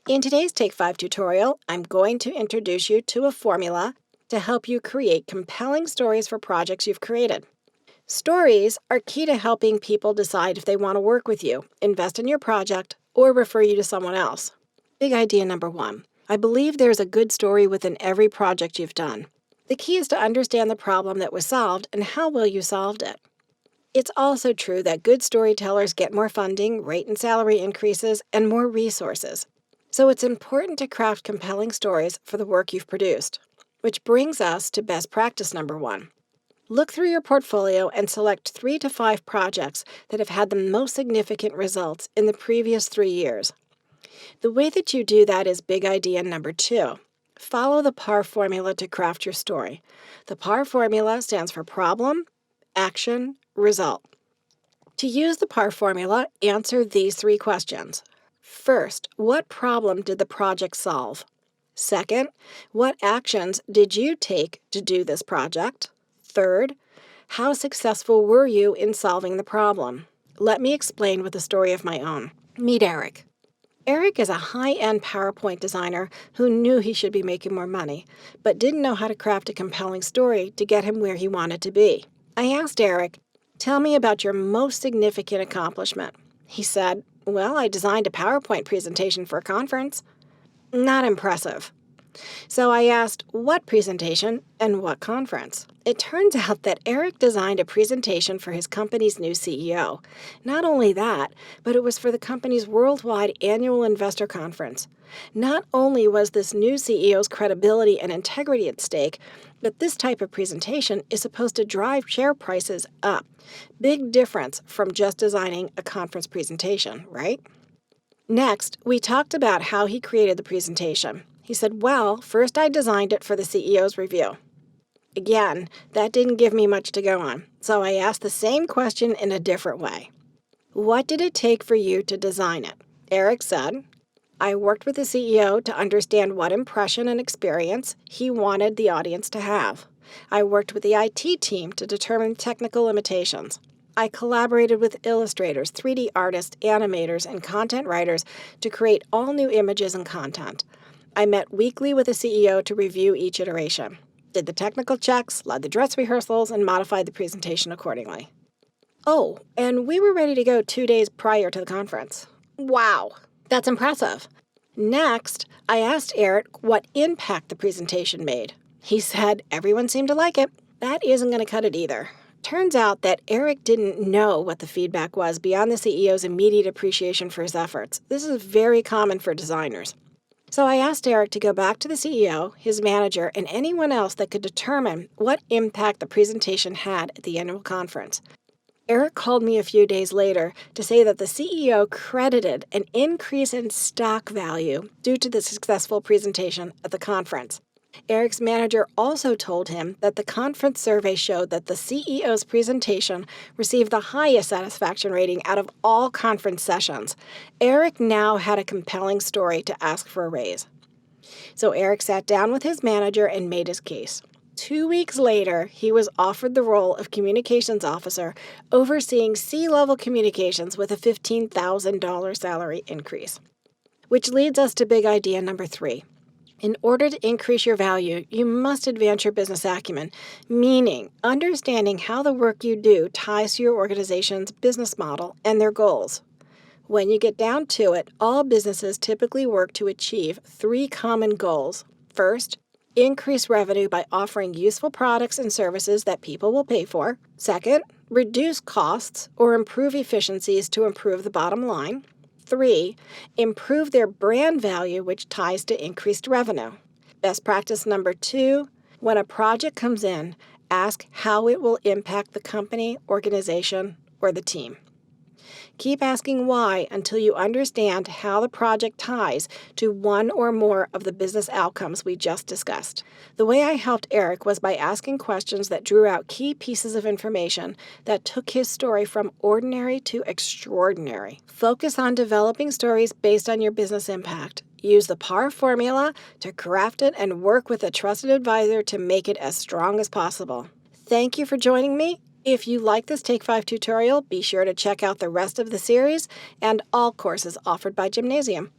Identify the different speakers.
Speaker 1: In today's Take 5 tutorial, I'm going to introduce you to a formula to help you create compelling stories for projects you've created. Stories are key to helping people decide if they want to work with you, invest in your project, or refer you to someone else. Big idea number 1. I believe there's a good story within every project you've done. The key is to understand the problem that was solved and how well you solved it. It's also true that good storytellers get more funding, rate and salary increases, and more resources. So it's important to craft compelling stories for the work you've produced. Which brings us to best practice number 1. Look through your portfolio and select 3 to 5 projects that have had the most significant results in the previous 3 years. The way that you do that is big idea number 2. Follow the PAR formula to craft your story. The PAR formula stands for problem, action, result. To use the PAR formula, answer these 3 questions. First, what problem did the project solve? Second, what actions did you take to do this project? Third, how successful were you in solving the problem? Let me explain with a story of my own. Meet Eric. Eric is a high-end PowerPoint designer who knew he should be making more money, but didn't know how to craft a compelling story to get him where he wanted to be. I asked Eric, "Tell me about your most significant accomplishment." He said, "Well, I designed a PowerPoint presentation for a conference." Not impressive. So I asked, what presentation and what conference? It turns out that Eric designed a presentation for his company's new CEO. Not only that, but it was for the company's worldwide annual investor conference. Not only was this new CEO's credibility and integrity at stake, but this type of presentation is supposed to drive share prices up. Big difference from just designing a conference presentation, right? Next, we talked about how he created the presentation. He said, "Well, first I designed it for the CEO's review." Again, that didn't give me much to go on, so I asked the same question in a different way. "What did it take for you to design it?" Eric said, "I worked with the CEO to understand what impression and experience he wanted the audience to have. I worked with the IT team to determine technical limitations. I collaborated with illustrators, 3D artists, animators, and content writers to create all new images and content. I met weekly with the CEO to review each iteration, did the technical checks, led the dress rehearsals, and modified the presentation accordingly. Oh, and we were ready to go 2 days prior to the conference." Wow, that's impressive. Next, I asked Eric what impact the presentation made. He said everyone seemed to like it. That isn't going to cut it either. Turns out that Eric didn't know what the feedback was beyond the CEO's immediate appreciation for his efforts. This is very common for designers. So I asked Eric to go back to the CEO, his manager, and anyone else that could determine what impact the presentation had at the annual conference. Eric called me a few days later to say that the CEO credited an increase in stock value due to the successful presentation at the conference. Eric's manager also told him that the conference survey showed that the CEO's presentation received the highest satisfaction rating out of all conference sessions. Eric now had a compelling story to ask for a raise. So Eric sat down with his manager and made his case. 2 weeks later, he was offered the role of communications officer, overseeing C-level communications with a $15,000 salary increase. Which leads us to big idea number 3. In order to increase your value, you must advance your business acumen, meaning understanding how the work you do ties to your organization's business model and their goals. When you get down to it, all businesses typically work to achieve 3 common goals. First, increase revenue by offering useful products and services that people will pay for. Second, reduce costs or improve efficiencies to improve the bottom line. 3, improve their brand value, which ties to increased revenue. Best practice number 2, when a project comes in, ask how it will impact the company, organization, or the team. Keep asking why until you understand how the project ties to one or more of the business outcomes we just discussed. The way I helped Eric was by asking questions that drew out key pieces of information that took his story from ordinary to extraordinary. Focus on developing stories based on your business impact. Use the PAR formula to craft it and work with a trusted advisor to make it as strong as possible. Thank you for joining me. If you like this Take 5 tutorial, be sure to check out the rest of the series and all courses offered by Gymnasium.